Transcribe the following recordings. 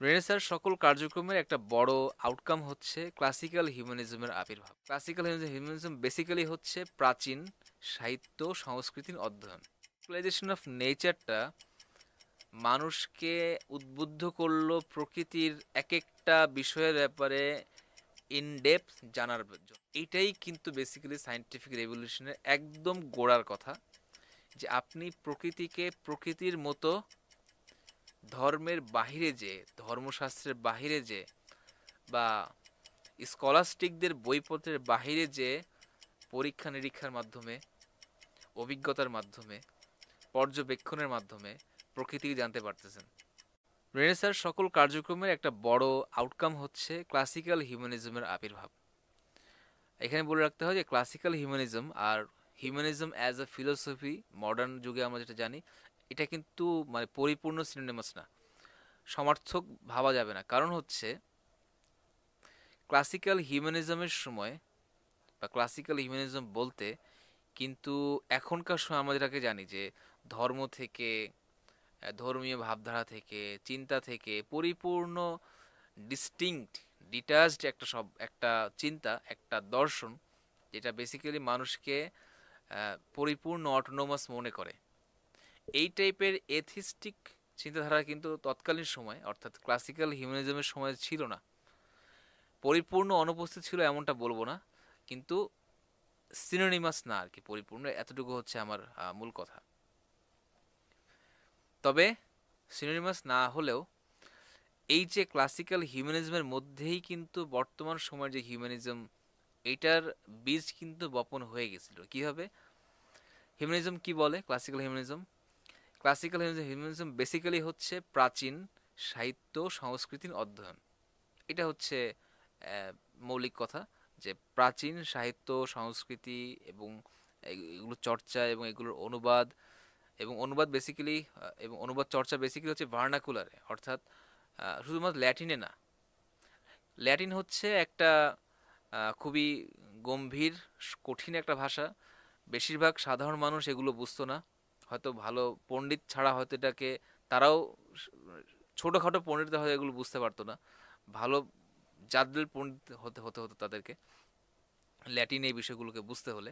রেনেসাঁর সকল কার্যক্রমের একটা বড় আউটকাম হচ্ছে ক্লাসিক্যাল হিউম্যানিজমের আবির্ভাব। ক্লাসিক্যাল হিউম্যানিজম বেসিক্যালি হচ্ছে প্রাচীন সাহিত্য সংস্কৃতির অধ্যয়ন। সিভিলাইজেশন অফ নেচারটা মানুষকে উদ্বুদ্ধ করলো প্রকৃতির এক একটা বিষয়ের ব্যাপারে ইন ডেপথ জানার জন্য। এইটাই কিন্তু বেসিক্যালি সায়েন্টিফিক রেভলিউশনের একদম গোড়ার কথা, যে আপনি প্রকৃতিকে প্রকৃতির মতো ধর্মের বাহিরে যে, ধর্মশাস্ত্রের বাহিরে যে, বা স্কলাস্টিকদের বইপত্রের বাহিরে যে পরীক্ষা নিরীক্ষার মাধ্যমে, অভিজ্ঞতার মাধ্যমে, পর্যবেক্ষণের মাধ্যমে প্রকৃতিকে জানতে পারতেছেন। রেনেসাঁর সকল কার্যক্রমের একটা বড় আউটকাম হচ্ছে ক্লাসিক্যাল হিউম্যানিজমের আবির্ভাব। এখানে বলে রাখতে হয় যে ক্লাসিক্যাল হিউম্যানিজম আর humanism as a philosophy modern যুগে আমরা যেটা জানি, এটা কিন্তু মানে পরিপূর্ণ সিনোনিমাস না, সমার্থক ভাবা যাবে না। কারণ হচ্ছে ক্লাসিক্যাল হিউম্যানিজমের সময় বা ক্লাসিক্যাল হিউম্যানিজম বলতে কিন্তু এখনকার সময় আমরা যেটাকে জানি যে ধর্ম থেকে, ধর্মীয় ভাবধারা থেকে, চিন্তা থেকে পরিপূর্ণ ডিস্টিংক্ট, ডিটাচড একটা চিন্তা, একটা দর্শন, যেটা বেসিক্যালি মানুষকে পরিপূর্ণ অটোনোমাস মনে করে। এই টাইপের এথিস্টিক চিন্তাধারা কিন্তু তৎকালীন সময় অর্থাৎ ক্লাসিক্যাল হিউম্যানিজমের সময় ছিল না। পরিপূর্ণ অনুপস্থিত ছিল এমনটা বলবো না, কিন্তু সিনোনিমাস না আর কি পরিপূর্ণ, এতটুকু হচ্ছে আমার মূল কথা। তবে সিনোনিমাস না হলেও এই যে ক্লাসিক্যাল হিউম্যানিজমের মধ্যেই কিন্তু বর্তমান সময়ের যে হিউম্যানিজম, এইটার বীজ কিন্তু বপন হয়ে গেছিল। কিভাবে? হিউম্যানিজম কি বলে? Classical humanism, classical humanism basically হচ্ছে প্রাচীন সাহিত্য সংস্কৃতির অধ্যয়ন। এটা হচ্ছে মৌলিক কথা, যে প্রাচীন সাহিত্য সংস্কৃতি এবং এগুলো চর্চা এবং এগুলোর অনুবাদ, এবং অনুবাদ বেসিক্যালি এবং অনুবাদ চর্চা বেসিক্যালি হচ্ছে ভার্নাকুলারে, অর্থাৎ শুধুমাত্র ল্যাটিনে না। ল্যাটিন হচ্ছে একটা খুবই গম্ভীর, কঠিন একটা ভাষা। বেশিরভাগ সাধারণ মানুষ এগুলো বুঝতো না, হয়তো ভালো পণ্ডিত ছাড়া হয়তো এটাকে, তারাও ছোটোখাটো পণ্ডিতরা হয়তো এগুলো বুঝতে পারতো না। ভালো জাদরেল পণ্ডিত হতে হতে হতো তাদেরকে ল্যাটিন এই বিষয়গুলোকে বুঝতে হলে।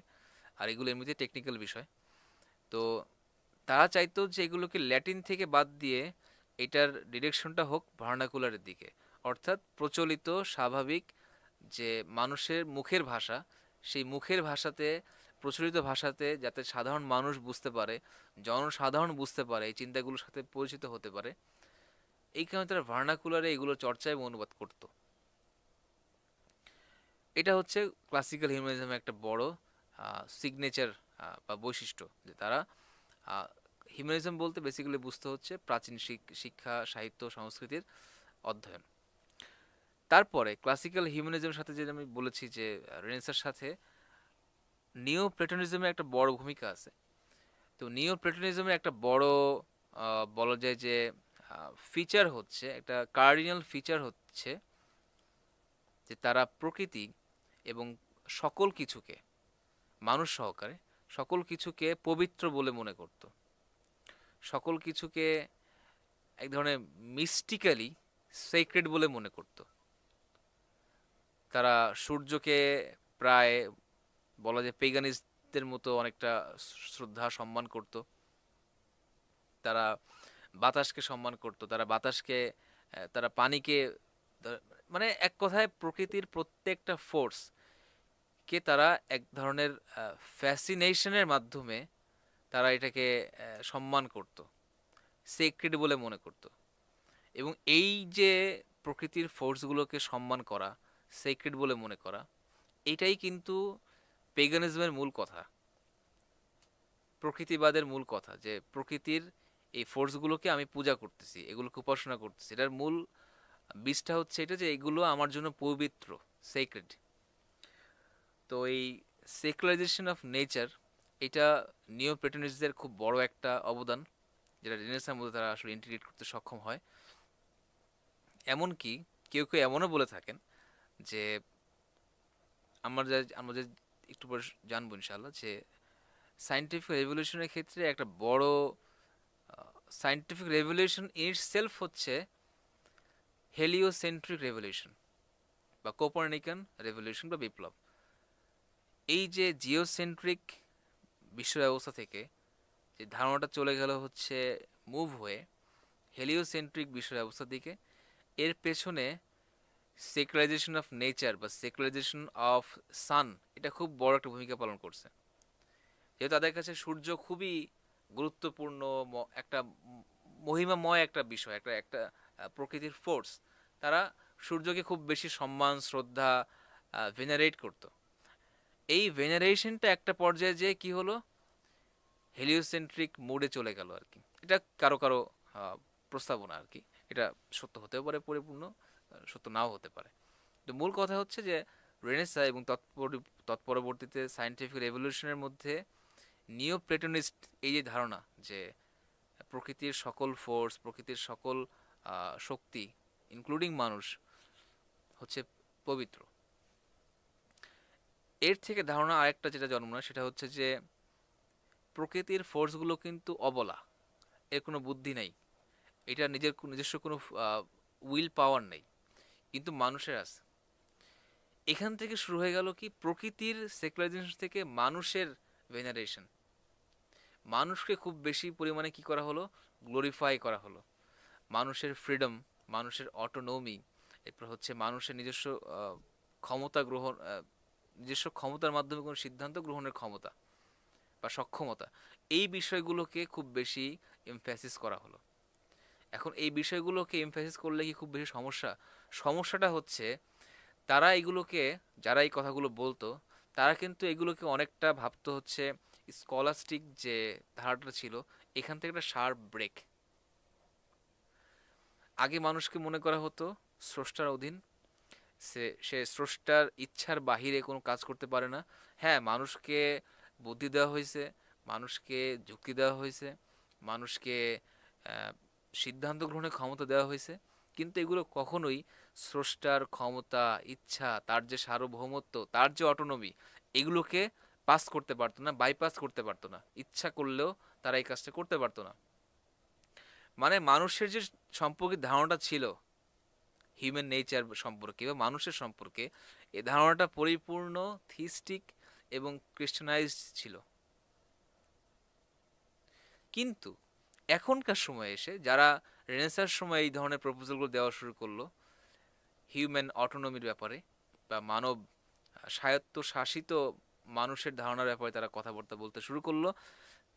আর এগুলো এমনিতে টেকনিক্যাল বিষয়। তো তারা চাইতো যে এগুলোকে ল্যাটিন থেকে বাদ দিয়ে এটার ডিরেকশনটা হোক ভার্নাকুলারের দিকে, অর্থাৎ প্রচলিত স্বাভাবিক যে মানুষের মুখের ভাষা, সেই মুখের ভাষাতে, প্রচলিত ভাষাতে, যাতে সাধারণ মানুষ বুঝতে পারে, জনসাধারণ বুঝতে পারে, এই চিন্তাগুলোর সাথে পরিচিত হতে পারে। এই কারণে তারা ভার্নাকুলারে এগুলো চর্চা এবং অনুবাদ করত। এটা হচ্ছে ক্লাসিক্যাল হিউম্যানিজমের একটা বড় সিগনেচার বা বৈশিষ্ট্য, যে তারা হিউম্যানিজম বলতে বেসিক্যালি বুঝতে হচ্ছে প্রাচীন শিক্ষা, সাহিত্য, সংস্কৃতির অধ্যয়ন। তারপরে ক্লাসিক্যাল হিউম্যানিজমের সাথে যে আমি বলেছি যে রেনেসাঁর সাথে নিও প্লেটোনিজমের একটা বড় ভূমিকা আছে। তো নিও প্লেটোনিজমের একটা বড় বলা যায় যে ফিচার হচ্ছে, একটা কার্ডিনাল ফিচার হচ্ছে যে তারা প্রকৃতি এবং সকল কিছুকে, মানুষ সহকারে সকল কিছুকে পবিত্র বলে মনে করত। সকল কিছুকে এক ধরনের মিস্টিক্যালি সেক্রেড বলে মনে করত। তারা সূর্যকে প্রায় বলা যায় পেগানিস্টদের মতো অনেকটা শ্রদ্ধা সম্মান করত। তারা বাতাসকে সম্মান করত, তারা বাতাসকে, তারা পানিকে, মানে এক কথায় প্রকৃতির প্রত্যেকটা ফোর্স কে তারা এক ধরনের ফ্যাসিনেশনের মাধ্যমে তারা এটাকে সম্মান করত, সেক্রেড বলে মনে করত। এবং এই যে প্রকৃতির ফোর্সগুলোকে সম্মান করা, সেক্রেড বলে মনে করা, এটাই কিন্তু পেগানিজমের মূল কথা, প্রকৃতিবাদের মূল কথা, যে প্রকৃতির এই ফোর্সগুলোকে আমি পূজা করতেছি, এগুলোকে উপাসনা করতেছি। এটার মূল বীজটা হচ্ছে এটা, যে এগুলো আমার জন্য পবিত্র, সেক্রেড। তো এই সেকুলারাইজেশন অফ নেচার, এটা নিও প্লেটোনিস্টদের খুব বড় একটা অবদান, যেটা রেনেসাঁর মধ্যে তারা আসলে ইন্টিগ্রেট করতে সক্ষম হয়। এমনকি কেউ কেউ এমনও বলে থাকেন যে আমরা যে একটু পরে জানবো ইনশাল্লাহ, যে সায়েন্টিফিক রেভলিউশনের ক্ষেত্রে একটা বড় সায়েন্টিফিক রেভলিউশন ইন সেলফ হচ্ছে হেলিওসেন্ট্রিক রেভলিউশন বা কোপার্নিকান রেভলিউশন বা বিপ্লব। এই যে জিওসেন্ট্রিক বিশ্ব ব্যবস্থা থেকে যে ধারণাটা চলে গেল হচ্ছে মুভ হয়ে হেলিওসেন্ট্রিক বিশ্ব ব্যবস্থার দিকে, এর পেছনে সেকুলারাইজেশন অফ নেচার বা সেকুলারাইজেশন অফ সান এটা খুব বড় একটা ভূমিকা পালন করছে। যেহেতু তাদের কাছে সূর্য খুবই গুরুত্বপূর্ণ, একটা মহিমাময় একটা বিষয়, একটা একটা প্রকৃতির ফোর্স, তারা সূর্যকে খুব বেশি সম্মান শ্রদ্ধা ভেনারেট করতো। এই ভেনারেশনটা একটা পর্যায়ে যে কি হলো, হেলিওসেন্ট্রিক মোডে চলে গেল আর কি। এটা কারো কারো আহ, প্রস্তাবনা আর কি, এটা সত্য হতেও পারে পরিপূর্ণ, সত্য নাও হতে পারে। তো মূল কথা হচ্ছে যে রেনেসা এবং তৎপরবর্তীতে সায়েন্টিফিক রেভলিউশনের মধ্যে নিও প্লেটোনিস্ট এই যে ধারণা যে প্রকৃতির সকল ফোর্স, প্রকৃতির সকল শক্তি ইনক্লুডিং মানুষ হচ্ছে পবিত্র, এর থেকে ধারণা আরেকটা যেটা জন্ম নেয় সেটা হচ্ছে যে প্রকৃতির ফোর্সগুলো কিন্তু অবলা, এর কোনো বুদ্ধি নেই, এটা নিজস্ব কোনো উইল পাওয়ার নেই, কিন্তু মানুষের আছে। এখান থেকে শুরু হয়ে গেল কি প্রকৃতির সেকুলারাইজেশন থেকে মানুষের ভেনারেশন। মানুষকে খুব বেশি পরিমাণে কি করা হলো, গ্লোরিফাই করা হলো। মানুষের ফ্রিডম, মানুষের অটোনমি, এরপর হচ্ছে মানুষের নিজস্ব ক্ষমতা গ্রহণ, নিজস্ব ক্ষমতার মাধ্যমে কোনো সিদ্ধান্ত গ্রহণের ক্ষমতা বা সক্ষমতা, এই বিষয়গুলোকে খুব বেশি এমফ্যাসিস করা হলো। এখন এই বিষয়গুলোকে এমফ্যাসিস করলে কি খুব বেশি সমস্যা? সমস্যাটা হচ্ছে তারা এগুলোকে, যারা এই কথাগুলো বলতো, তারা কিন্তু এগুলোকে অনেকটা ভাবতো হচ্ছে স্কলাস্টিক যে ধারাটা ছিল এখান থেকে একটা শার্প ব্রেক। আগে মানুষকে মনে করা হতো স্রষ্টার অধীন, সে স্রষ্টার ইচ্ছার বাহিরে কোনো কাজ করতে পারে না। হ্যাঁ, মানুষকে বুদ্ধি দেওয়া হয়েছে, মানুষকে যুক্তি দেওয়া হয়েছে, মানুষকে আহ, সিদ্ধান্ত গ্রহণের ক্ষমতা দেওয়া হয়েছে, কিন্তু এগুলো কখনোই স্রষ্টার ক্ষমতা, ইচ্ছা, তার যে সার্বভৌমত্ব, তার যে অটোনমি, এগুলোকে পাস করতে পারতো না, বাইপাস করতে পারতো না। ইচ্ছা করলেও তারা এই কাজটা করতে পারতো না। মানে মানুষের যে সম্পর্কে ধারণাটা ছিল হিউম্যান নেচার সম্পর্কে বা মানুষের সম্পর্কে, এই ধারণাটা পরিপূর্ণ থিস্টিক এবং ক্রিশ্চানাইজড ছিল। কিন্তু এখনকার সময়ে এসে যারা রেনেসার সময় এই ধরনের প্রপোজালগুলো দেওয়া শুরু করলো হিউম্যান অটোনমির ব্যাপারে বা মানব স্বায়ত্তশাসিত মানুষের ধারণার ব্যাপারে তারা কথাবার্তা বলতে শুরু করলো,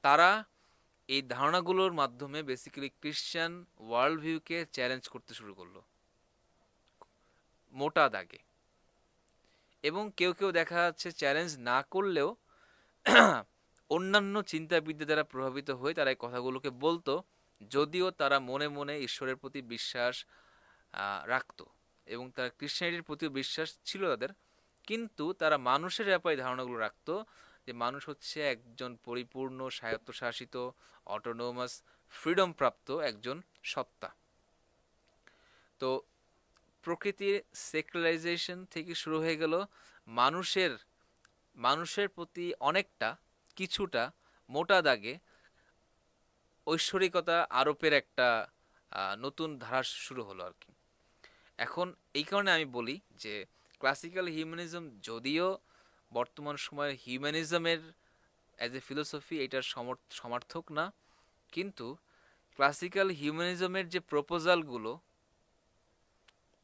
তারা এই ধারণাগুলোর মাধ্যমে বেসিক্যালি ক্রিশ্চিয়ান ওয়ার্ল্ড ভিউকে চ্যালেঞ্জ করতে শুরু করলো মোটা দাগে। এবং কেউ কেউ দেখা যাচ্ছে চ্যালেঞ্জ না করলেও অন্যান্য চিন্তাবিদদের দ্বারা প্রভাবিত হয়ে তারা এই কথাগুলোকে বলতো, যদিও তারা মনে মনে ঈশ্বরের প্রতি বিশ্বাস রাখতো এবং তারা ক্রিশ্চিয়ানিটির প্রতিও বিশ্বাস ছিল তাদের, কিন্তু তারা মানুষের ব্যাপারে ধারণাগুলো রাখতো যে মানুষ হচ্ছে একজন পরিপূর্ণ স্বায়ত্তশাসিত অটোনোমাস ফ্রিডম প্রাপ্ত একজন সত্তা। তো প্রকৃতির সেকুলারাইজেশন থেকে শুরু হয়ে গেল মানুষের মানুষের প্রতি অনেকটা কিছুটা মোটা দাগে ঐশ্বরিকতা আরোপের একটা নতুন ধারা শুরু হলো আর কি। এখন এই কারণে আমি বলি যে ক্লাসিক্যাল হিউম্যানিজম যদিও বর্তমান সময়ের হিউম্যানিজমের অ্যাজ এ ফিলোসফি এটার সমার্থক না, কিন্তু ক্লাসিক্যাল হিউম্যানিজমের যে প্রপোজালগুলো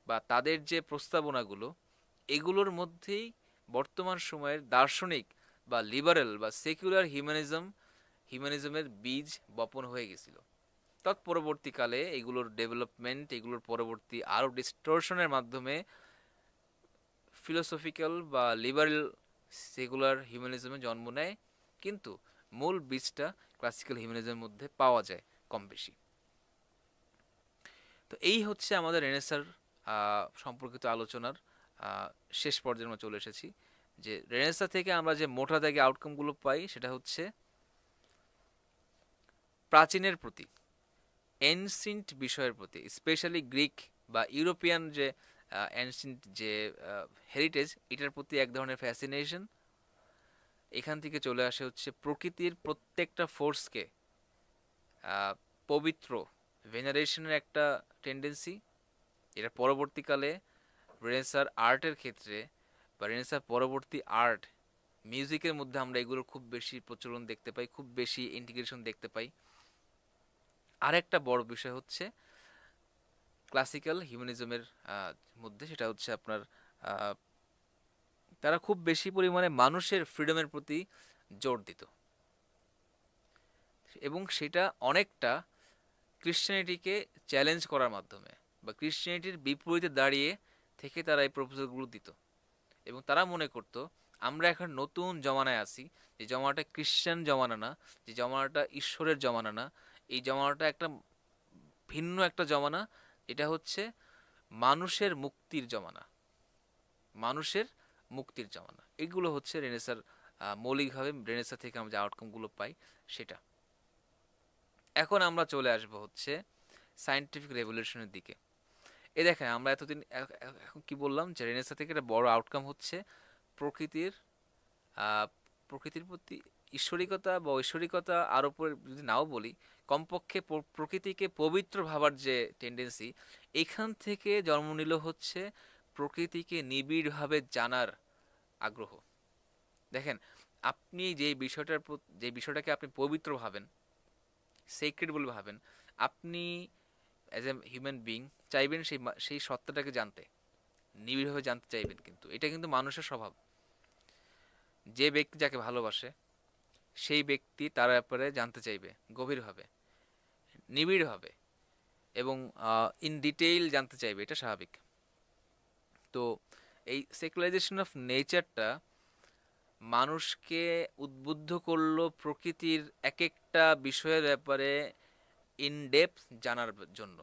বা তাদের যে প্রস্তাবনাগুলো, এগুলোর মধ্যেই বর্তমান সময়ের দার্শনিক বা লিবারেল বা সেকুলার হিউম্যানিজমের বীজ বপন হয়ে গেছিল। তৎপরবর্তীকালে এগুলোর ডেভেলপমেন্ট, এগুলোর পরবর্তী আরও ডিস্টর্শনের মাধ্যমে ফিলোসফিক্যাল বা লিবারেল সেকুলার হিউম্যানিজমে জন্ম নেয়, কিন্তু মূল বীজটা ক্লাসিক্যাল হিউম্যানিজমের মধ্যে পাওয়া যায় কম বেশি। তো এই হচ্ছে আমাদের রেনেসার সম্পর্কিত আলোচনার শেষ পর্যায়ে আমরা চলে এসেছি। যে রেনেসা থেকে আমরা যে মোটা দাগে আউটকামগুলো পাই সেটা হচ্ছে প্রাচীনের প্রতি, এনসিন্ট বিষয়ের প্রতি, স্পেশালি গ্রিক বা ইউরোপিয়ান যে এনসিন্ট যে হেরিটেজ, এটার প্রতি এক ধরনের ফ্যাসিনেশন। এখান থেকে চলে আসে হচ্ছে প্রকৃতির প্রত্যেকটা ফোর্সকে পবিত্র ভেনারেশনের একটা টেন্ডেন্সি। এটা পরবর্তীকালে রেনেসার আর্টের ক্ষেত্রে বা রেনেসার পরবর্তী আর্ট মিউজিকের মধ্যে আমরা এগুলোর খুব বেশি প্রচলন দেখতে পাই, খুব বেশি ইন্টিগ্রেশন দেখতে পাই। আরেকটা বড় বিষয় হচ্ছে ক্লাসিক্যাল হিউম্যানিজমের মধ্যে, সেটা হচ্ছে আপনার আহ, তারা খুব বেশি পরিমাণে মানুষের ফ্রিডমের প্রতি জোর দিত, এবং সেটা অনেকটা ক্রিশ্চিয়ানিটিকে চ্যালেঞ্জ করার মাধ্যমে বা ক্রিশ্চিয়ানিটির বিপরীতে দাঁড়িয়ে থেকে তারা এই প্রপোজালগুলো দিত। এবং তারা মনে করত আমরা এখন নতুন জমানায় আছি, যে জমানাটা ক্রিশ্চিয়ান জমানা না, যে জমানাটা ঈশ্বরের জমানা না, এই জমানাটা একটা ভিন্ন একটা জমানা, এটা হচ্ছে মানুষের মুক্তির জমানা, মানুষের মুক্তির জমানা। এগুলো হচ্ছে রেনেসার মৌলিকভাবে রেনেসা থেকে আমরা যে আউটকামগুলো পাই সেটা। এখন আমরা চলে আসবো হচ্ছে সায়েন্টিফিক রেভলিউশনের দিকে। এই দেখেন আমরা এতদিন এখন কি বললাম, যে রেনেসা থেকে একটা বড় আউটকাম হচ্ছে প্রকৃতির আহ, প্রকৃতির প্রতি ঈশ্বরিকতা বা ঐশ্বরিকতা, আর উপরে যদি নাও বলি, কমপক্ষে প্রকৃতিকে পবিত্র ভাবার যে টেন্ডেন্সি, এখান থেকে জন্ম নিল হচ্ছে প্রকৃতিকে নিবিড়ভাবে জানার আগ্রহ। দেখেন, আপনি যে বিষয়টাকে আপনি পবিত্র ভাবেন, সেক্রেট বলে ভাবেন, আপনি অ্যাজ এ হিউম্যান বিং চাইবেন সেই সত্তাটাকে জানতে, নিবিড়ভাবে জানতে চাইবেন। কিন্তু এটা কিন্তু মানুষের স্বভাব। যে ব্যক্তি যাকে ভালোবাসে সেই ব্যক্তি তার ব্যাপারে জানতে চাইবে গভীরভাবে, নিবিড়ভাবে, এবং ইন ডিটেইল জানতে চাইবে, এটা স্বাভাবিক। তো এই সেকুলারাইজেশন অফ নেচারটা মানুষকে উদ্বুদ্ধ করলো প্রকৃতির এক একটা বিষয়ের ব্যাপারে ইন ডেপথ জানার জন্য,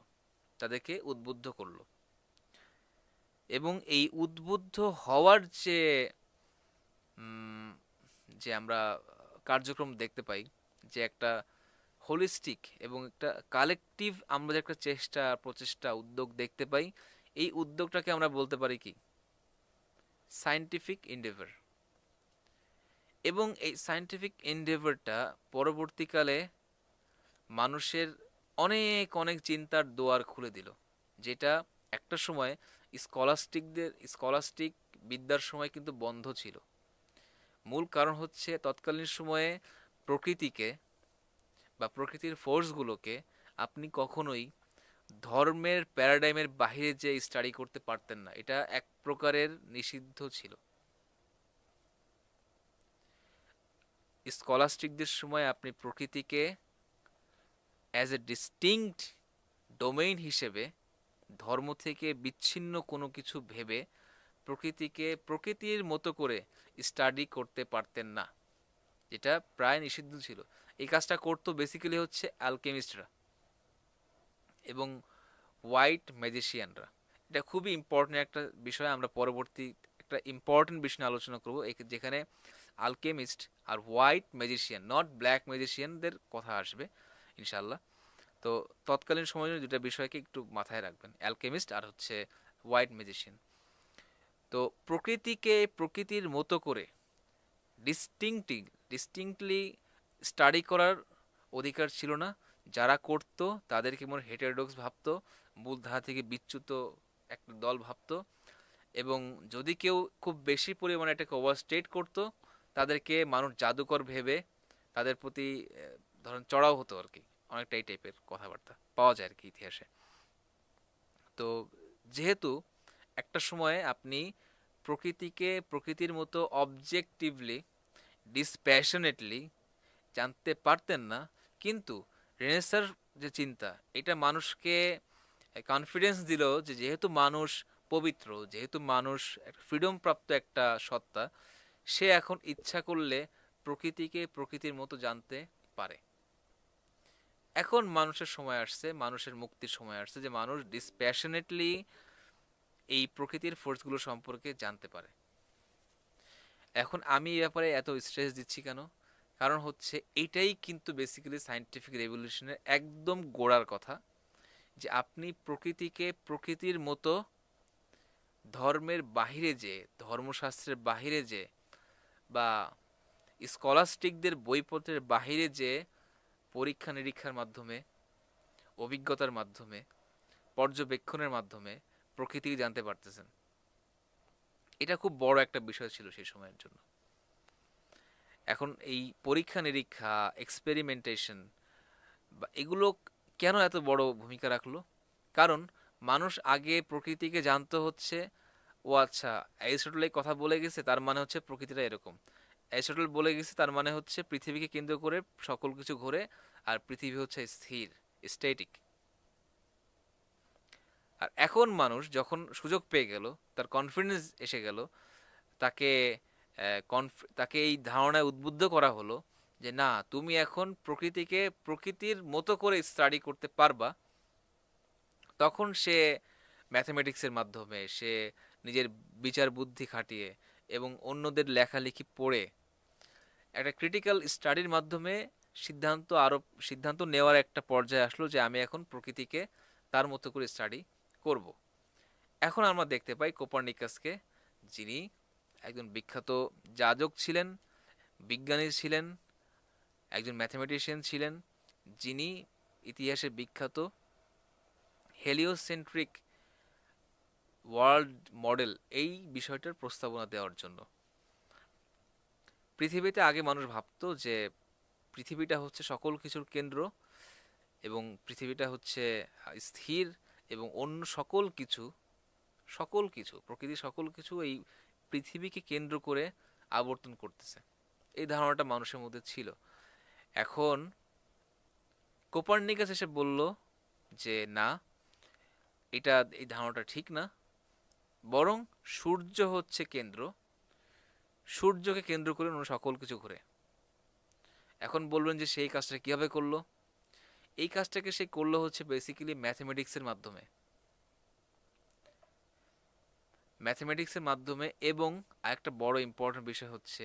তাদেরকে উদ্বুদ্ধ করলো। এবং এই উদ্বুদ্ধ হওয়ার উম, যে আমরা কার্যক্রম দেখতে পাই, যে একটা হোলিস্টিক এবং একটা কালেকটিভ আমরা যে একটা প্রচেষ্টা উদ্যোগ দেখতে পাই, এই উদ্যোগটাকে আমরা বলতে পারি কি সায়েন্টিফিক এন্ডেভার। এবং এই সায়েন্টিফিক এন্ডেভারটা পরবর্তীকালে মানুষের অনেক অনেক চিন্তার দুয়ার খুলে দিল, যেটা একটা সময় স্কলাস্টিক বিদ্যার সময় কিন্তু বন্ধ ছিল। মূল কারণ হচ্ছে তৎকালীন সময়ে প্রকৃতিকে বা প্রকৃতির ফোর্সগুলোকে আপনি কখনোই ধর্মের প্যারাডাইমের বাইরে যে স্টাডি করতে পারতেন না, এটা এক প্রকারের নিষিদ্ধ ছিল। স্কলাস্টিকদের সময় আপনি প্রকৃতিকে অ্যাজ এ ডিস্টিংক্ট ডোমেইন হিসেবে, ধর্ম থেকে বিচ্ছিন্ন কোনো কিছু ভেবে প্রকৃতিকে প্রকৃতির মতো করে স্টাডি করতে পারতেন না, যেটা প্রায় নিষিদ্ধ ছিল। এই কাজটা করতো বেসিক্যালি হচ্ছে অ্যালকেমিস্টরা এবং হোয়াইট ম্যাজিশিয়ানরা। এটা খুবই ইম্পর্টেন্ট একটা বিষয়, আমরা পরবর্তী একটা ইম্পর্টেন্ট বিষয় নিয়ে আলোচনা করবো, যেখানে আলকেমিস্ট আর হোয়াইট ম্যাজিশিয়ান, নট ব্ল্যাক ম্যাজিশিয়ানদের কথা আসবে ইনশাল্লাহ। তো তৎকালীন সময়ে দুটা বিষয়কে একটু মাথায় রাখবেন, অ্যালকেমিস্ট আর হচ্ছে হোয়াইট ম্যাজিশিয়ান। তো প্রকৃতিকে প্রকৃতির মতো করে ডিস্টিংক্টলি স্টাডি করার অধিকার ছিল না। যারা করতো তাদেরকে মনে হেটেরোডক্স ভাবতো, মূলধারা থেকে বিচ্যুত একটা দল ভাবতো। এবং যদি কেউ খুব বেশি পরিমাণে এটাকে ওভারস্টেট করতো, তাদেরকে মানুষ জাদুকর ভেবে তাদের প্রতি ধরেন চড়াও হতো আর কি। অনেকটা এই টাইপের কথাবার্তা পাওয়া যায় আর কি ইতিহাসে। তো যেহেতু একটা সময়ে আপনি প্রকৃতিকে প্রকৃতির মতো অবজেক্টিভলি ডিসপ্যাশনেটলি জানতে পারতেন না, কিন্তু রেনেসার যে চিন্তা, এটা মানুষকে কনফিডেন্স দিল যে যেহেতু মানুষ পবিত্র, যেহেতু মানুষ ফ্রিডম প্রাপ্ত একটা সত্তা, সে এখন ইচ্ছা করলে প্রকৃতিকে প্রকৃতির মতো জানতে পারে। এখন মানুষের সময় আসছে, মানুষের মুক্তির সময় আসছে, যে মানুষ ডিসপ্যাশনেটলি এই প্রকৃতির ফোর্সগুলো সম্পর্কে জানতে পারে। এখন আমি এই ব্যাপারে এত স্ট্রেস দিচ্ছি কেন? কারণ হচ্ছে এটাই কিন্তু বেসিক্যালি সায়েন্টিফিক রেভলিউশনের একদম গোড়ার কথা, যে আপনি প্রকৃতিকে প্রকৃতির মতো ধর্মের বাহিরে যে, ধর্মশাস্ত্রের বাহিরে যে, বা স্কলাস্টিকদের বইপত্রের বাহিরে যে পরীক্ষা নিরীক্ষার মাধ্যমে, অভিজ্ঞতার মাধ্যমে, পর্যবেক্ষণের মাধ্যমে প্রকৃতি জানতে পারতেছেন। এটা খুব বড় একটা বিষয় ছিল সেই সময়ের জন্য। এখন এই পরীক্ষা নিরীক্ষা, এক্সপেরিমেন্টেশন বা এগুলো কেন এত বড় ভূমিকা রাখলো? কারণ মানুষ আগে প্রকৃতিকে জানতো হচ্ছে, ও আচ্ছা, অ্যারিস্টটল এই কথা বলে গেছে তার মানে হচ্ছে প্রকৃতিটা এরকম, অ্যারিস্টটল বলে গেছে তার মানে হচ্ছে পৃথিবীকে কেন্দ্র করে সকল কিছু ঘোরে, আর পৃথিবী হচ্ছে স্থির, স্ট্যাটিক। আর এখন মানুষ যখন সুযোগ পেয়ে গেল, তার কনফিডেন্স এসে গেল, তাকে তাকে এই ধারণায় উদ্বুদ্ধ করা হলো যে না, তুমি এখন প্রকৃতিকে প্রকৃতির মতো করে স্টাডি করতে পারবা। তখন সে ম্যাথমেটিক্সের মাধ্যমে, সে নিজের বিচার বুদ্ধি খাটিয়ে এবং অন্যদের লেখালেখি পড়ে একটা ক্রিটিক্যাল স্টাডির মাধ্যমে সিদ্ধান্ত নেওয়ার একটা পর্যায়ে আসলো যে আমি এখন প্রকৃতিকে তার মতো করে স্টাডি করব। এখন আমরা দেখতে পাই কোপারনিকাসকে, যিনি একজন বিখ্যাত যাজক ছিলেন, বিজ্ঞানী ছিলেন, একজন ম্যাথমেটিশিয়ান ছিলেন, যিনি ইতিহাসে বিখ্যাত হেলিওসেন্ট্রিক ওয়ার্ল্ড মডেল এই বিষয়টার প্রস্তাবনা দেওয়ার জন্য। পৃথিবীতে আগে মানুষ ভাবতো যে পৃথিবীটা হচ্ছে সকল কিছুর কেন্দ্র, এবং পৃথিবীটা হচ্ছে স্থির, এবং অন্য সকল কিছু প্রকৃতির সকল কিছু এই পৃথিবীকে কেন্দ্র করে আবর্তন করতেছে। এই ধারণাটা মানুষের মধ্যে ছিল। এখন কোপারনিকাস এসে বলল যে না, এই ধারণাটা ঠিক না, বরং সূর্য হচ্ছে কেন্দ্র, সূর্যকে কেন্দ্র করে অন্য সকল কিছু ঘুরে। এখন বলবেন যে সেই কাজটা কিভাবে করলো? এই কাজটাকে সে করলো হচ্ছে বেসিক্যালি ম্যাথমেটিক্সের মাধ্যমে, এবং আরেকটা বড় ইম্পর্টেন্ট বিষয় হচ্ছে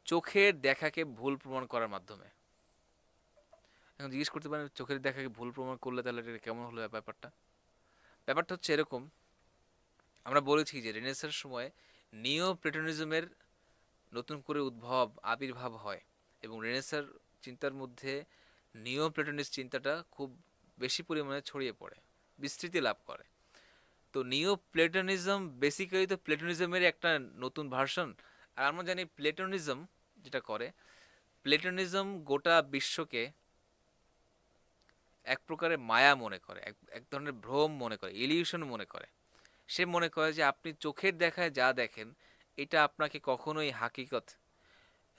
চোখের দেখাকে ভুল প্রমাণ করার মাধ্যমে। এখন জিজ্ঞেস করতে পারেন চোখের দেখাকে ভুল প্রমাণ করলে তাহলে এটা কেমন হলো ব্যাপারটা? ব্যাপারটা হচ্ছে এরকম, আমরা বলেছি যে রেনেসাঁর সময় নিও প্লেটোনিজমের নতুন করে আবির্ভাব হয়, এবং রেনেসাঁর চিন্তার মধ্যে নিও প্লেটোনিস্ট চিন্তাটা খুব বেশি পরিমাণে ছড়িয়ে পড়ে, বিস্তৃতি লাভ করে। তো নিও প্লেটোনিজম বেসিক্যালি তো প্লেটোনিজমের একটা নতুন ভার্সন। আর আমরা জানি প্লেটোনিজম যেটা করে, প্লেটোনিজম গোটা বিশ্বকে এক প্রকারের মায়া মনে করে, এক ধরনের ভ্রম মনে করে, ইলিউশন মনে করে। সে মনে করে যে আপনি চোখের দেখায় যা দেখেন এটা আপনাকে কখনোই হাকিকত,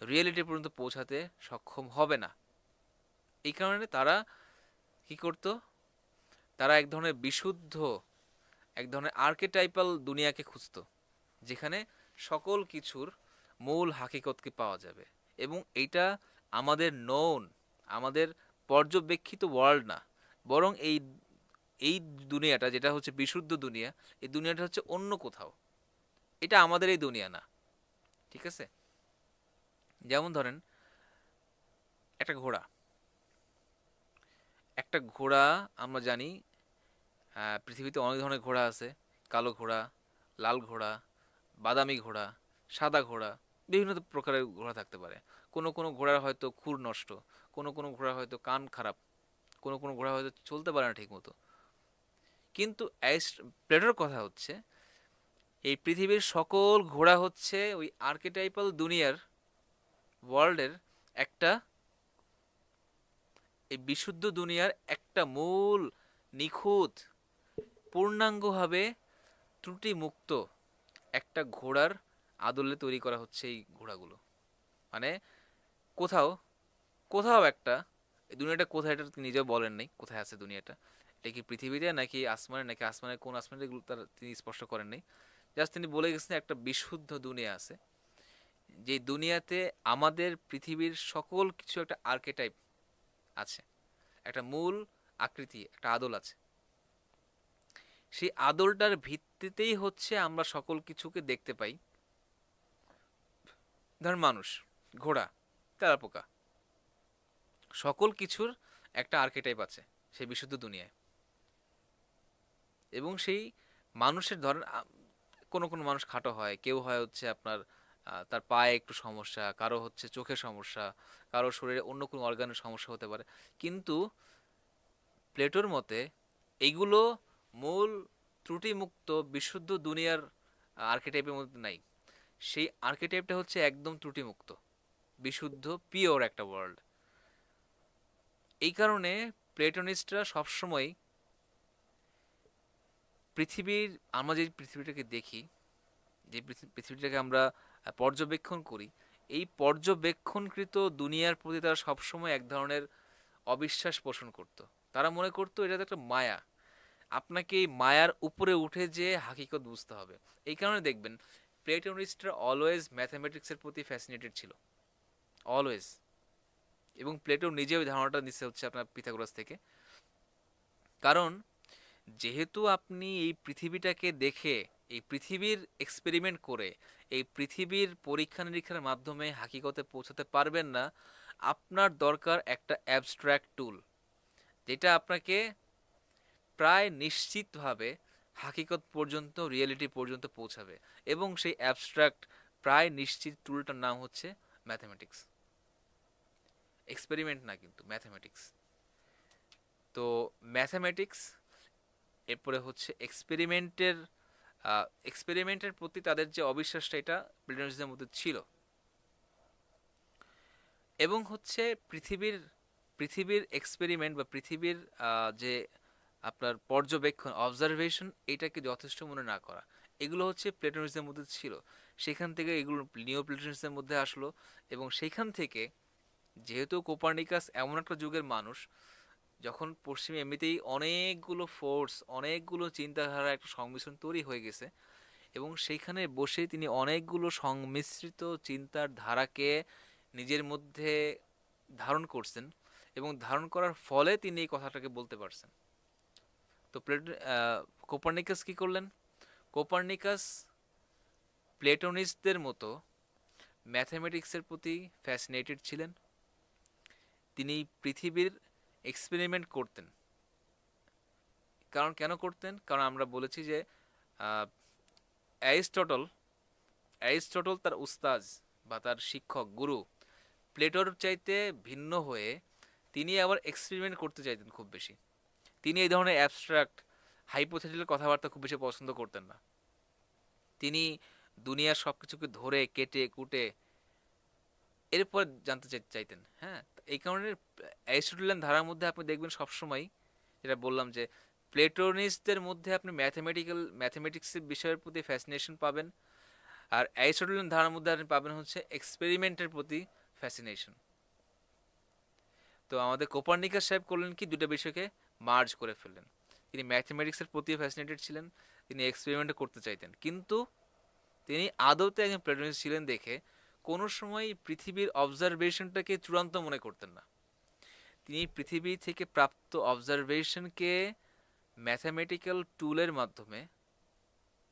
রিয়েলিটি পর্যন্ত পৌঁছাতে সক্ষম হবে না। এই কারণে তারা কি করত, তারা এক ধরনের আর্কেটাইপাল দুনিয়াকে খুঁজত, যেখানে সকল কিছুর মূল হাকিকতকে পাওয়া যাবে। এবং এইটা আমাদের আমাদের পর্যবেক্ষিত ওয়ার্ল্ড না, বরং এই এই দুনিয়াটা যেটা হচ্ছে বিশুদ্ধ দুনিয়া, এই দুনিয়াটা হচ্ছে অন্য কোথাও, এটা আমাদের এই দুনিয়া না। ঠিক আছে? যেমন ধরেন একটা ঘোড়া, আমরা জানি পৃথিবীতে অনেক ধরনের ঘোড়া আছে। কালো ঘোড়া, লাল ঘোড়া, বাদামি ঘোড়া, সাদা ঘোড়া, বিভিন্ন প্রকারের ঘোড়া থাকতে পারে। কোনো কোনো ঘোড়ার হয়তো খুর নষ্ট, কোনো কোনো ঘোড়ার হয়তো কান খারাপ, কোনো কোনো ঘোড়া হয়তো চলতে পারে না ঠিক মতো। কিন্তু প্লেটোর কথা হচ্ছে এই পৃথিবীর সকল ঘোড়া হচ্ছে ওই আর্কেটাইপাল দুনিয়ার ওয়ার্ল্ডের একটা, এই বিশুদ্ধ দুনিয়ার একটা মূল, নিখুঁত, পূর্ণাঙ্গভাবে ত্রুটিমুক্ত একটা ঘোড়ার আদলে তৈরি করা হচ্ছে এই ঘোড়াগুলো। মানে কোথাও কোথাও একটা, এই দুনিয়াটা কোথায় এটা তিনি নিজেও বলেন নাই, কোথায় আছে দুনিয়াটা, এটা কি পৃথিবীতে নাকি আসমানে, নাকি আসমানের কোন আসমানে, এগুলো তার তিনি স্পষ্ট করেন নাই। জাস্ট তিনি বলে গেছেন একটা বিশুদ্ধ দুনিয়া আছে, যে দুনিয়াতে আমাদের পৃথিবীর সকল কিছু একটা আর্কেটাইপ আছে, একটা মূল আকৃতি, একটা আদল আছে। সেই আদলটার ভিত্তিতেই হচ্ছে আমরা সকল কিছুকে দেখতে পাই। ধর মানুষ, ঘোড়া, তেলাপোকা, সকল কিছুর একটা আর্কেটাইপ আছে সেই বিশুদ্ধ দুনিয়ায়। এবং সেই মানুষের ধরেন কোনো কোনো মানুষ খাটো হয়, কেউ হয় হচ্ছে আপনার তার পায়ে একটু সমস্যা, কারো হচ্ছে চোখের সমস্যা, কারো শরীরে অন্য কোনো অর্গানের সমস্যা হতে পারে। কিন্তু প্লেটোর মতে এইগুলো মূল ত্রুটিমুক্ত বিশুদ্ধ দুনিয়ার আর্কেটাইপের মধ্যে নাই। সেই আর্কেটাইপটা হচ্ছে একদম ত্রুটিমুক্ত, বিশুদ্ধ, পিওর একটা ওয়ার্ল্ড। এই কারণে প্লেটোনিস্টরা সবসময় পৃথিবীর, আমরা যে পৃথিবীটাকে দেখি, যে পৃথিবীটাকে আমরা পর্যবেক্ষণ করি, এই পর্যবেক্ষণকৃত দুনিয়ার প্রতি তারা সবসময় এক ধরনের অবিশ্বাস পোষণ করত। তারা মনে করতো এটা তো একটা মায়া, আপনাকে এই মায়ার উপরে উঠে যে হাকিকত বুঝতে হবে। এই কারণে দেখবেন প্লেটোনিস্টরা অলওয়েজ ম্যাথামেটিক্সের প্রতি ফ্যাসিনেটেড ছিল, অলওয়েজ। এবং প্লেটো নিজেও এই ধারণাটা নিচ্ছে হচ্ছে আপনার পিথাগোরাস থেকে। কারণ যেহেতু আপনি এই পৃথিবীটাকে দেখে, এই পৃথিবীর এক্সপেরিমেন্ট করে, এই পৃথিবীর পরীক্ষা নিরীক্ষার মাধ্যমে হাকিকতে পৌঁছাতে পারবেন না, আপনার দরকার একটা অ্যাবস্ট্রাক্ট টুল, যেটা আপনাকে প্রায় নিশ্চিতভাবে হাকিকত পর্যন্ত, রিয়েলিটি পর্যন্ত পৌঁছাবে। এবং সেই অ্যাবস্ট্রাক্ট প্রায় নিশ্চিত টুলটার নাম হচ্ছে ম্যাথমেটিক্স। এক্সপেরিমেন্ট না, কিন্তু ম্যাথমেটিক্স। তো ম্যাথমেটিক্স, এরপরে হচ্ছে এক্সপেরিমেন্টের প্রতি তাদের যে অবিশ্বাসটা, এটা প্লেটোনিস্টদের মধ্যে ছিল। এবং হচ্ছে পৃথিবীর পৃথিবীর এক্সপেরিমেন্ট বা পৃথিবীর যে আপনার পর্যবেক্ষণ, অবজারভেশন, এটাকে যথেষ্ট মনে না করা, এগুলো হচ্ছে প্লেটোনিস্টদের মধ্যে ছিল। সেখান থেকে এগুলো নিও প্লেটোনিস্টদের মধ্যে আসলো। এবং সেখান থেকে, যেহেতু কোপার্নিকাস এমন একটা যুগের মানুষ, যখন পশ্চিমে এমনিতেই অনেকগুলো ফোর্স, অনেকগুলো চিন্তাধারা একটা সংমিশ্রণ তৈরি হয়ে গেছে, এবং সেইখানে বসে তিনি অনেকগুলো সংমিশ্রিত চিন্তার ধারাকে নিজের মধ্যে ধারণ করছেন, এবং ধারণ করার ফলে তিনি এই কথাটাকে বলতে পারছেন। তো কোপার্নিকাস কি করলেন? কোপার্নিকাস প্লেটোনিস্টদের মতো ম্যাথমেটিক্সের প্রতি ফ্যাসিনেটেড ছিলেন। তিনি পৃথিবীর এক্সপেরিমেন্ট করতেন। কারণ কেন করতেন? কারণ আমরা বলেছি যে আহ, অ্যারিস্টটল অ্যারিস্টটল তার উস্তাজ বা তার শিক্ষক, গুরু, প্লেটোর চাইতে ভিন্ন হয়ে তিনি আবার এক্সপেরিমেন্ট করতে চাইতেন খুব বেশি। তিনি এই ধরনের অ্যাবস্ট্রাক্ট, হাইপোথেটিক্যাল কথাবার্তা খুব বেশি পছন্দ করতেন না। তিনি দুনিয়ার সব কিছুকে ধরে কেটে কুটে এরপর জানতে চাইতেন। হ্যাঁ, এই কারণে অ্যারিস্টটলিয়ান ধারার মধ্যে আপনি দেখবেন সবসময়, যেটা বললাম যে প্লেটোনিস্টদের মধ্যে আপনি ম্যাথমেটিক্সের বিষয়ের প্রতি ফ্যাসিনেশন পাবেন, আর অ্যারিস্টটলিয়ান ধারার মধ্যে আপনি পাবেন হচ্ছে এক্সপেরিমেন্টের প্রতি ফ্যাসিনেশন। তো আমাদের কোপার্নিকাস সাহেব করলেন কি, দুটো বিষয়কে মার্জ করে ফেললেন। তিনি ম্যাথমেটিক্সের প্রতি ফ্যাসিনেটেড ছিলেন, তিনি এক্সপেরিমেন্ট করতে চাইতেন, কিন্তু তিনি আদৌতে একজন প্লেটোনিস্ট ছিলেন দেখে কোনো সময় পৃথিবীর অবজারভেশনটাকে চূড়ান্ত মনে করতেন না। তিনি পৃথিবী থেকে প্রাপ্ত অবজারভেশনকে ম্যাথামেটিক্যাল টুলের মাধ্যমে,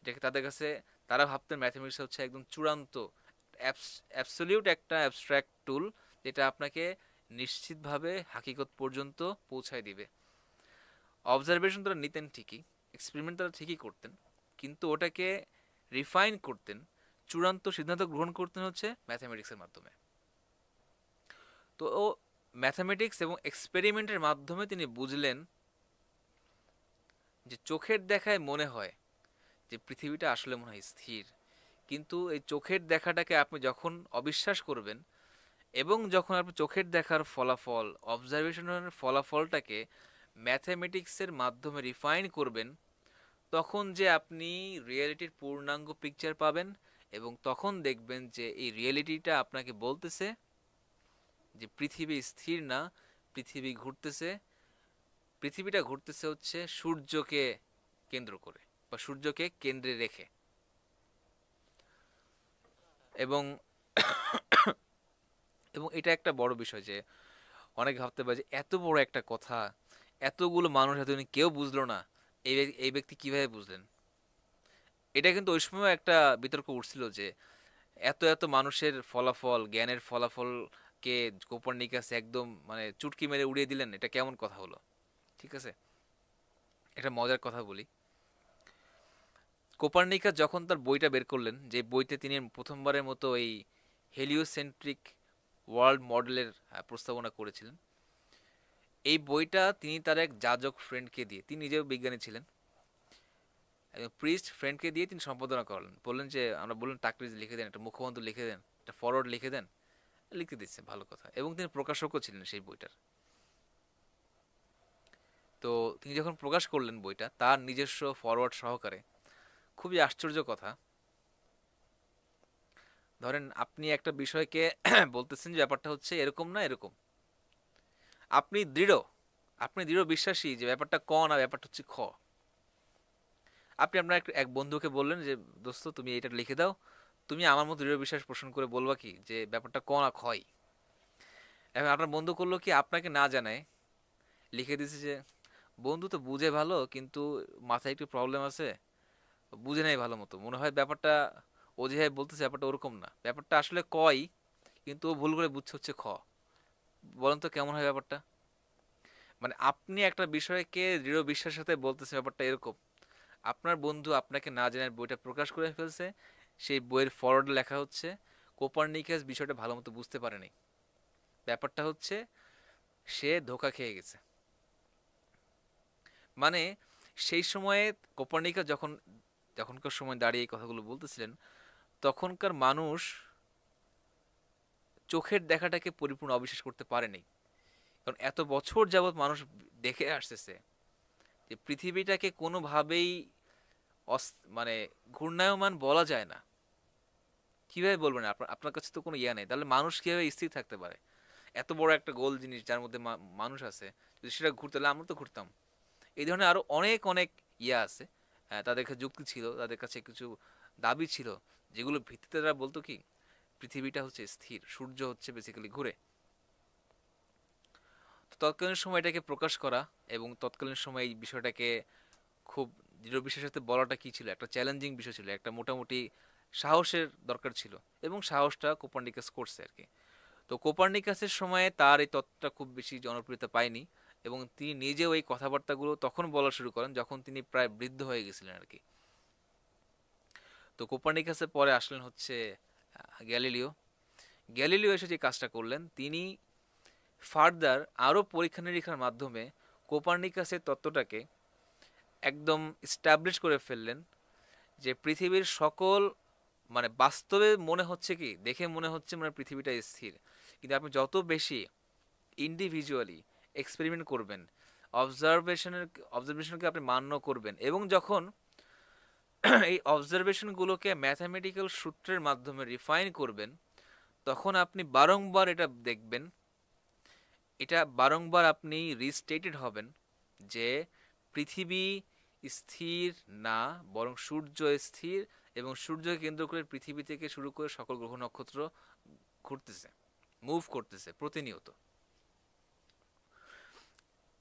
যেটা তাদের কাছে, তারা ভাবতেন ম্যাথামেটিক্স হচ্ছে একদম চূড়ান্ত, অ্যাবসলিউট একটা অ্যাবস্ট্রাক্ট টুল, যেটা আপনাকে নিশ্চিতভাবে হাকিকত পর্যন্ত পৌঁছায় দিবে। অবজারভেশন তারা নিতেন ঠিকই, এক্সপেরিমেন্ট তারা ঠিকই করতেন, কিন্তু ওটাকে রিফাইন করতেন, চূড়ান্ত সিদ্ধান্ত গ্রহণ করতেন হচ্ছে ম্যাথামেটিক্সের মাধ্যমে। তো ও ম্যাথামেটিক্স এবং এক্সপেরিমেন্টের মাধ্যমে তিনি বুঝলেন যে চোখের দেখায় মনে হয় যে পৃথিবীটা আসলে মনে হয় স্থির, কিন্তু এই চোখের দেখাটাকে আপনি যখন অবিশ্বাস করবেন, এবং যখন আপনি চোখের দেখার ফলাফল, অবজারভেশনের ফলাফলটাকে ম্যাথামেটিক্সের মাধ্যমে রিফাইন করবেন, তখন যে আপনি রিয়েলিটির পূর্ণাঙ্গ পিকচার পাবেন। এবং তখন দেখবেন যে এই রিয়েলিটিটা আপনাকে বলতেছে যে পৃথিবী স্থির না, পৃথিবী ঘুরতেছে। পৃথিবীটা ঘুরতেছে হচ্ছে সূর্যকে কেন্দ্র করে, বা সূর্যকে কেন্দ্রে রেখে। এবং এবং এটা একটা বড় বিষয় যে অনেক ভাবতে পারে যে এত বড় একটা কথা, এতগুলো মানুষ এতদিন কেউ বুঝলো না, এই ব্যক্তি কিভাবে বুঝলেন। এটা কিন্তু ওই সময় একটা বিতর্ক উঠছিল যে এত এত মানুষের ফলাফল, জ্ঞানের ফলাফলকে কোপার্নিকাস একদম মানে চুটকি মেরে উড়িয়ে দিলেন, এটা কেমন কথা হলো। ঠিক আছে, এটা মজার কথা বলি। কোপার্নিকাস যখন তার বইটা বের করলেন, যে বইতে তিনি প্রথমবারের মতো এই হেলিওসেন্ট্রিক ওয়ার্ল্ড মডেলের প্রস্তাবনা করেছিলেন, এই বইটা তিনি তার এক যাজক ফ্রেন্ডকে দিয়ে, তিনি নিজেও বিজ্ঞানী ছিলেন, একজন প্রিস্ট ফ্রেন্ডকে দিয়ে তিনি সম্পাদনা করালেন, বললেন যে আমরা বললেন টাকরিজ লিখে দেন, একটা মুখবন্ধ লিখে দেন, একটা ফরওয়ার্ড লিখে দেন, লিখতে দিচ্ছে, ভালো কথা। এবং তিনি প্রকাশকও ছিলেন সেই বইটার। তো তিনি যখন প্রকাশ করলেন বইটা তার নিজস্ব ফরওয়ার্ড সহকারে, খুবই আশ্চর্য কথা, ধরেন আপনি একটা বিষয়কে বলতেছেন যে ব্যাপারটা হচ্ছে এরকম না এরকম, আপনি দৃঢ়, আপনি দৃঢ় বিশ্বাসী যে ব্যাপারটা ক না, ব্যাপারটা হচ্ছে খ। আপনি আপনার এক বন্ধুকে বললেন যে দোস্ত তুমি এটা লিখে দাও, তুমি আমার মতো দৃঢ় বিশ্বাস পোষণ করে বলবা কি যে ব্যাপারটা ক না খই। এখন আপনার বন্ধু করলো কি, আপনাকে না জানায় লিখে দিছে যে বন্ধু তো বুঝে ভালো কিন্তু মাথায় একটু প্রবলেম আছে, বুঝে নাই ভালো মতো, মনে হয় ব্যাপারটা ও যেভাবে বলতেছে ব্যাপারটা ওরকম না, ব্যাপারটা আসলে কই কিন্তু ও ভুল করে বুঝছে হচ্ছে খ। বলেন তো কেমন হয় ব্যাপারটা? মানে আপনি একটা বিষয়কে দৃঢ় বিশ্বাসের সাথে বলতেছেন ব্যাপারটা এরকম, আপনার বন্ধু আপনাকে না জানার বইটা প্রকাশ করে ফেলছে, সেই বইয়ের ফরওয়ার্ডে লেখা হচ্ছে কোপারনিকাস বিষয়টা ভালো মতো বুঝতে পারেনি, ব্যাপারটা হচ্ছে সে ধোকা খেয়ে গেছে। মানে সেই সময়ে কোপারনিকাস যখন, যখনকার সময় দাঁড়িয়ে এই কথাগুলো বলতেছিলেন, তখনকার মানুষ চোখের দেখাটাকে পরিপূর্ণ অবিশ্বাস করতে পারেনি। কারণ এত বছর যাবৎ মানুষ দেখে আসতেছে যে পৃথিবীটাকে কোনোভাবেই মানে ঘূর্ণায়মান বলা যায় না। কিভাবে বলবেন? আপনার আপনার কাছে তো কোনো ইয়া নেই, তাহলে মানুষ কিভাবে স্থির থাকতে পারে? এত বড় একটা গোল জিনিস যার মধ্যে মানুষ আছে, যদি সেটা ঘুরতে, তাহলে আমরা তো ঘুরতাম। এই ধরনের আরো অনেক অনেক ইয়া আছে। হ্যাঁ, তাদের কাছে যুক্তি ছিল, তাদের কাছে কিছু দাবি ছিল, যেগুলো ভিত্তিতে তারা বলতো কি পৃথিবীটা হচ্ছে স্থির, সূর্য হচ্ছে বেসিক্যালি ঘুরে। তো তৎকালীন সময় এটাকে প্রকাশ করা এবং তৎকালীন সময় এই বিষয়টাকে খুব দৃঢ় বিশ্বাসের সাথে বলাটা কি ছিল, একটা চ্যালেঞ্জিং বিষয় ছিল, একটা মোটামুটি সাহসের দরকার ছিল, এবং সাহসটা কোপার্নিকাস করছে আর কি। তো কোপার্নিকাসের সময়ে তার এই তত্ত্বটা খুব বেশি জনপ্রিয়তা পায়নি, এবং তিনি নিজেও এই কথাবার্তাগুলো তখন বলা শুরু করেন যখন তিনি প্রায় বৃদ্ধ হয়ে গেছিলেন আর কি। তো কোপার্নিকাসের পরে আসলেন হচ্ছে গ্যালিলিও। গ্যালিলিও এসে যে কাজটা করলেন, তিনি ফার্দার আরও পরীক্ষা নিরীক্ষার মাধ্যমে কোপার্নিকাসের তত্ত্বটাকে একদম স্টাবলিশ করে ফেললেন যে পৃথিবীর সকল, মানে বাস্তবে মনে হচ্ছে কি, দেখে মনে হচ্ছে মানে পৃথিবীটা স্থির, কিন্তু আপনি যত বেশি ইন্ডিভিজুয়ালি এক্সপেরিমেন্ট করবেন, অবজারভেশনের অবজারভেশনকে আপনি মান্য করবেন, এবং যখন এই অবজারভেশনগুলোকে ম্যাথামেটিক্যাল সূত্রের মাধ্যমে রিফাইন করবেন, তখন আপনি বারংবার এটা দেখবেন, এটা বারংবার আপনি রিস্টেটেড হবেন যে পৃথিবী স্থির না, বরং সূর্য স্থির, এবং সূর্যকে কেন্দ্র করে পৃথিবী থেকে শুরু করে সকল গ্রহ নক্ষত্র ঘুরতেছে, মুভ করতেছে প্রতিনিয়ত।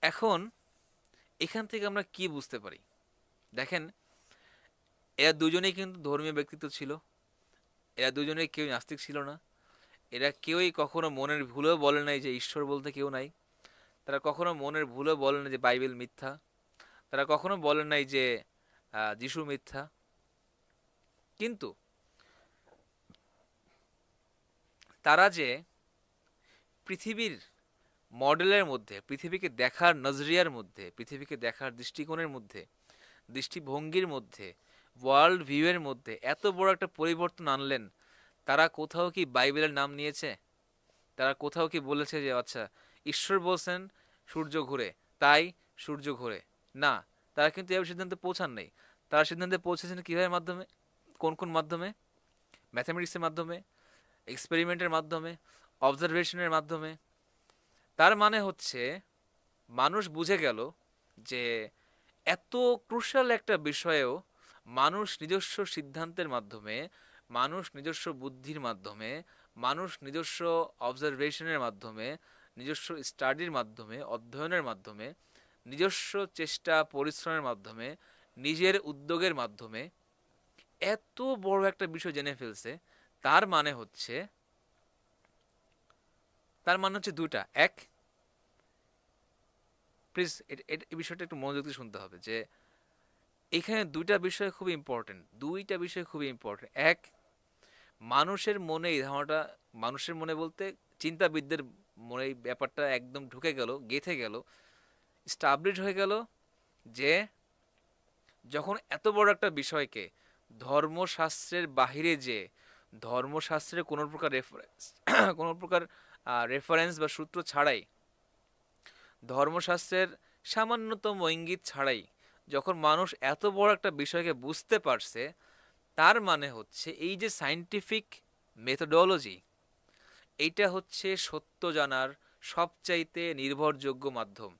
এখন এখান থেকে আমরা কি বুঝতে পারি? দেখেন, এরা দুজনেই কিন্তু ধর্মীয় ব্যক্তিত্ব ছিল, এরা দুজনেই কেউ নাস্তিক ছিল না, এরা কেউই কখনো মনের ভুলেও বলে নাই যে ঈশ্বর বলতে কেউ নাই, তারা কখনো মনের ভুলেও বলে না যে বাইবেল মিথ্যা, তারা কখনো বলে নাই যে যিশু মিথ্যা। কিন্তু তারা যে পৃথিবীর মডেলের মধ্যে, পৃথিবীকে দেখার নজরিয়ার মধ্যে, পৃথিবীকে দেখার দৃষ্টিকোণের মধ্যে, দৃষ্টিভঙ্গির মধ্যে, ওয়ার্ল্ড ভিউয়ের মধ্যে এত বড় একটা পরিবর্তন আনলেন, তারা কোথাও কি বাইবেলের নাম নিয়েছে? তারা কোথাও কি বলেছে যে আচ্ছা ঈশ্বর বলছেন সূর্য ঘুরে, তাই সূর্য ঘুরে? না, তারা কিন্তু এভাবে সিদ্ধান্তে পৌঁছান নাই। তারা সিদ্ধান্তে পৌঁছেছেন কিভাবে মাধ্যমে, কোন কোন মাধ্যমে? ম্যাথামেটিক্সের মাধ্যমে, এক্সপেরিমেন্টের মাধ্যমে, অবজারভেশনের মাধ্যমে। তার মানে হচ্ছে মানুষ বুঝে গেল যে এত ক্রুশাল একটা বিষয়েও মানুষ নিজস্ব সিদ্ধান্তের মাধ্যমে, মানুষ নিজস্ব বুদ্ধির মাধ্যমে, মানুষ নিজস্ব অবজারভেশনের মাধ্যমে, নিজস্ব স্টাডির মাধ্যমে, অধ্যয়নের মাধ্যমে, নিজস্ব চেষ্টা পরিশ্রমের মাধ্যমে, নিজের উদ্যোগের মাধ্যমে এত বড় একটা বিষয় জেনে ফেলছে। তার মানে হচ্ছে, তার মানে হচ্ছে দুটা, এক, প্লিজ এই বিষয়টা একটু মনোযোগ দিয়ে শুনতে হবে যে এখানে দুইটা বিষয় খুবই ইম্পর্টেন্ট, দুইটা বিষয় খুবই ইম্পর্টেন্ট। এক, মানুষের মনে এই ধারণাটা, মানুষের মনে বলতে চিন্তাবিদদের মনে এই ব্যাপারটা একদম ঢুকে গেল, গেঁথে গেল, স্টাবলিশ হয়ে গেল যে যখন এত বড় একটা বিষয়কে ধর্মশাস্ত্রের বাহিরে যে ধর্মশাস্ত্রের কোনো প্রকার রেফারেন্স কোনো প্রকার রেফারেন্স বা সূত্র ছাড়াই, ধর্মশাস্ত্রের সামান্যতম ইঙ্গিত ছাড়াই যখন মানুষ এত বড় একটা বিষয়কে বুঝতে পারছে, তার মানে হচ্ছে এই যে সায়েন্টিফিক মেথোডোলজি, এইটা হচ্ছে সত্য জানার সবচাইতে নির্ভরযোগ্য মাধ্যম।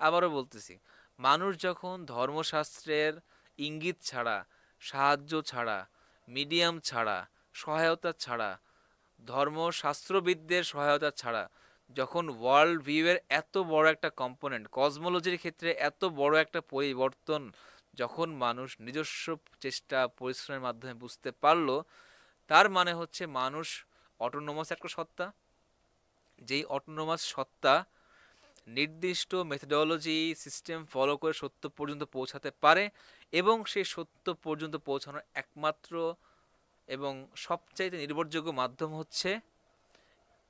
আবারও বলতেছি, মানুষ যখন ধর্মশাস্ত্রের ইঙ্গিত ছাড়া, সাহায্য ছাড়া, মিডিয়াম ছাড়া, সহায়তা ছাড়া, ধর্মশাস্ত্রবিদদের সহায়তা ছাড়া যখন ওয়ার্ল্ড ভিউয়ের এত বড় একটা কম্পোনেন্ট, কসমোলজির ক্ষেত্রে এত বড় একটা পরিবর্তন যখন মানুষ নিজস্ব চেষ্টা পরিশ্রমের মাধ্যমে বুঝতে পারলো, তার মানে হচ্ছে মানুষ অটোনোমাস একটা সত্তা, যেই অটোনোমাস সত্তা নির্দিষ্ট মেথোডোলজি সিস্টেম ফলো করে সত্য পর্যন্ত পৌঁছাতে পারে, এবং সেই সত্য পর্যন্ত পৌঁছানোর একমাত্র এবং সবচাইতে নির্ভরযোগ্য মাধ্যম হচ্ছে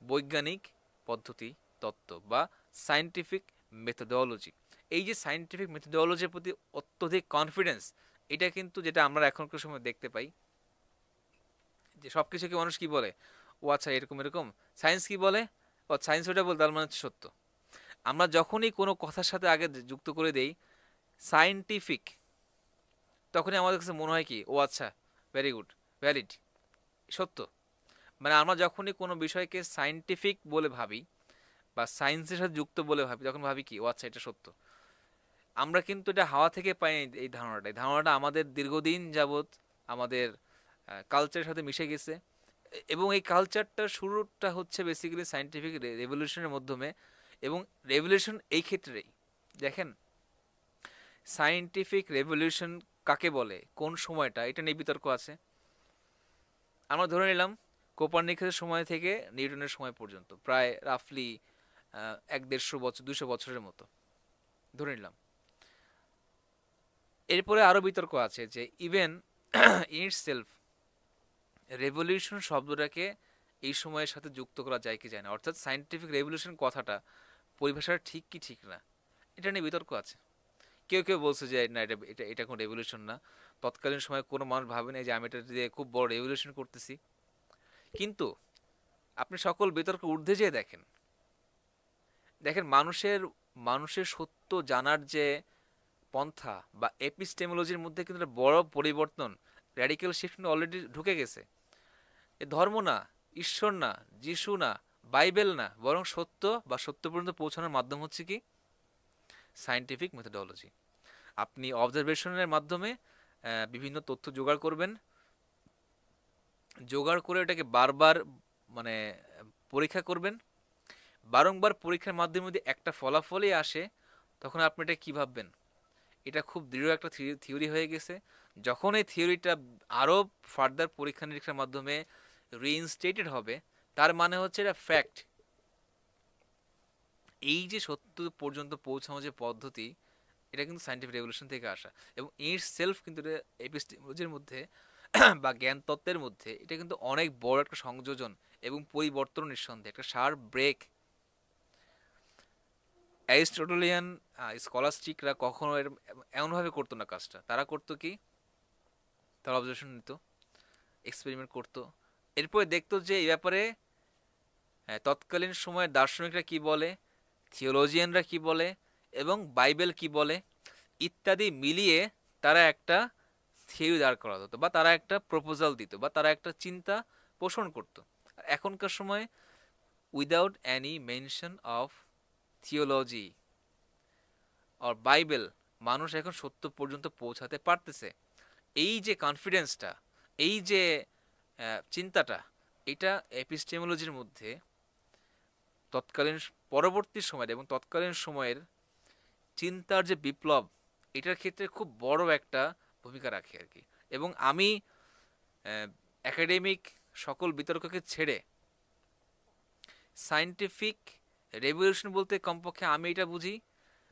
বৈজ্ঞানিক পদ্ধতি, তত্ত্ব বা সায়েন্টিফিক মেথোডোলজি। এই যে সায়েন্টিফিক মেথোডোলজির প্রতি অত্যধিক কনফিডেন্স, এটা কিন্তু যেটা আমরা এখনকার সময় দেখতে পাই, যে সব কিছুকে মানুষ কি বলে, ও আচ্ছা এরকম এরকম, সায়েন্স কি বলে, ও সায়েন্স ওটা বলে তার মানে হচ্ছে সত্য। আমরা যখনই কোনো কথার সাথে আগে যুক্ত করে দেই সায়েন্টিফিক, তখনই আমাদের কাছে মনে হয় কি, ও আচ্ছা, ভেরি গুড, ভ্যালিড, সত্য। মানে আমরা যখনই কোনো বিষয়কে সায়েন্টিফিক বলে ভাবি বা সায়েন্সের সাথে যুক্ত বলে ভাবি, তখন ভাবি কি, ও আচ্ছা এটা সত্য। আমরা কিন্তু এটা হাওয়া থেকে পাই না। এই ধারণাটা আমাদের দীর্ঘদিন যাবৎ আমাদের কালচারের সাথে মিশে গেছে, এবং এই কালচারটার শুরুটা হচ্ছে বেসিক্যালি সায়েন্টিফিক রেভলিউশনের মাধ্যমে। এবং রেভলিউশন এই ক্ষেত্রেই দেখেন, সায়েন্টিফিক রেভলিউশন কাকে বলে, কোন সময়টা, এটা নিয়ে বিতর্ক আছে। আমরা ধরে নিলাম কোপার্নিকাসের সময় থেকে নিউটনের সময় পর্যন্ত প্রায় রাফলি 1-150 বছর, 200 বছরের মতো ধরে নিলাম। এরপরে আরও বিতর্ক আছে যে ইভেন ইন ইটসেলফ রেভলিউশন শব্দটাকে এই সময়ের সাথে যুক্ত করা যায় কি যায় না, অর্থাৎ সায়েন্টিফিক রেভলিউশন কথাটা পরিভাষাটা ঠিক কি ঠিক না, এটা নিয়ে বিতর্ক আছে। কেউ কেউ বলছে যে না, এটা এটা এটা কোনো রেভলিউশন না, তৎকালীন সময়ে কোনো মানুষ ভাবে না যে আমি এটা দিয়ে খুব বড় রেভলিউশন করতেছি। কিন্তু আপনি সকল বিতর্ক ঊর্ধ্বে যেয়ে দেখেন, দেখেন মানুষের মানুষের সত্য জানার যে পন্থা বা এপিস্টেমোলজির মধ্যে কিন্তু একটা বড় পরিবর্তন, র্যাডিক্যাল শিফট অলরেডি ঢুকে গেছে। এ ধর্ম না, ঈশ্বর না, যিশু না, বাইবেল না, বরং সত্য বা সত্য পর্যন্ত পৌঁছানোর মাধ্যম হচ্ছে কি, সায়েন্টিফিক মেথোডোলজি। আপনি অবজারভেশনের মাধ্যমে বিভিন্ন তথ্য জোগাড় করবেন, জোগাড় করে এটাকে বারবার মানে পরীক্ষা করবেন। বারংবার পরীক্ষার মাধ্যমে যদি একটা ফলাফলই আসে, তখন আপনি এটা কী ভাববেন, এটা খুব দৃঢ় একটা থিওরি হয়ে গেছে। যখন এই থিওরিটা আরও ফার্দার পরীক্ষা নিরীক্ষার মাধ্যমে রিইনস্টেটেড হবে, তার মানে হচ্ছে এটা ফ্যাক্ট। এই যে সত্য পর্যন্ত পৌঁছানো যে পদ্ধতি, এটা কিন্তু সায়েন্টিফিক রেভলিউশন থেকে আসা, এবং ইট সেলফ কিন্তু এটা এপিস্টেমোলজির মধ্যে বা জ্ঞান তত্ত্বের মধ্যে এটা কিন্তু অনেক বড় একটা সংযোজন এবং পরিবর্তন, নিঃসন্দেহে একটা শার্প ব্রেক। অ্যারিস্টটলিয়ান স্কলাস্টিকরা কখনো এমনভাবে করতো না কাজটা। তারা করতো কি, তারা অবজারভেশন নিত, এক্সপেরিমেন্ট করতো, এরপরে দেখতো যে এই ব্যাপারে তৎকালীন সময়ের দার্শনিকরা কি বলে, থিওলজিয়ানরা কি বলে, এবং বাইবেল কি বলে, ইত্যাদি মিলিয়ে তারা একটা থিওরি দাঁড় করাতো, বা তারা একটা প্রপোজাল দিত, বা তারা একটা চিন্তা পোষণ করতো। এখনকার সময় without any mention of theology আর বাইবেল, মানুষ এখন সত্য পর্যন্ত পৌঁছাতে পারতেছে। এই যে কনফিডেন্সটা, এই যে চিন্তাটা, এটা এপিস্টেমোলজির মধ্যে তৎকালীন পরবর্তী সময়ের এবং তৎকালীন সময়ের চিন্তার যে বিপ্লব, এটার ক্ষেত্রে খুব বড় একটা ভূমিকা রাখে আর কি। এবং আমি একাডেমিক সকল বিতর্ককে ছেড়ে সায়েন্টিফিক রেভলিউশন বলতে কমপক্ষে আমি এটা বুঝি,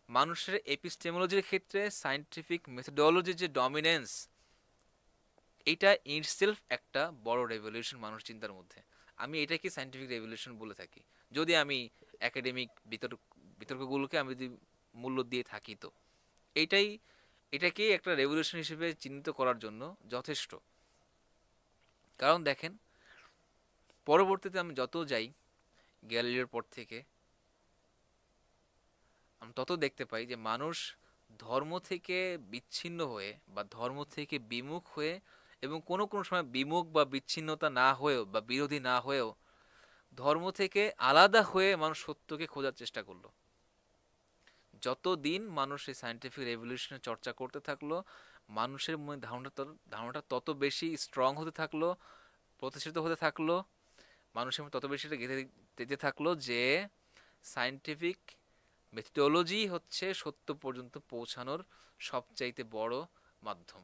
মানুষের এপিস্টেমোলজির ক্ষেত্রে সায়েন্টিফিক মেথোডোলজির যে ডমিনেন্স, এটা ইটসেলফ একটা বড় রেভলিউশন মানুষ চিন্তার মধ্যে। আমি এটাকে সায়েন্টিফিক রেভলিউশন বলে থাকি, যদি আমি একাডেমিক বিতর্কগুলোকে আমি যদি মূল্য দিয়ে থাকি। তো এইটাই এটাকেই একটা রেভলিউশন হিসেবে চিহ্নিত করার জন্য যথেষ্ট। কারণ দেখেন, পরবর্তীতে আমি যত যাই গ্যালিলিওর পর থেকে, আমি তত দেখতে পাই যে মানুষ ধর্ম থেকে বিচ্ছিন্ন হয়ে বা ধর্ম থেকে বিমুখ হয়ে, এবং কোনো কোনো সময় বিমুখ বা বিচ্ছিন্নতা না হয়েও বা বিরোধী না হয়েও ধর্ম থেকে আলাদা হয়ে মানুষ সত্যকে খোঁজার চেষ্টা করলো। যতদিন মানুষ এই সায়েন্টিফিক রেভলিউশনের চর্চা করতে থাকলো, মানুষের মনে ধারণাটা তত বেশি স্ট্রং হতে থাকলো, প্রতিষ্ঠিত হতে থাকলো, মানুষের মধ্যে তত বেশি এটা গেঁথে যেতে থাকলো যে সায়েন্টিফিক মেথডোলজি হচ্ছে সত্য পর্যন্ত পৌঁছানোর সবচাইতে বড় মাধ্যম।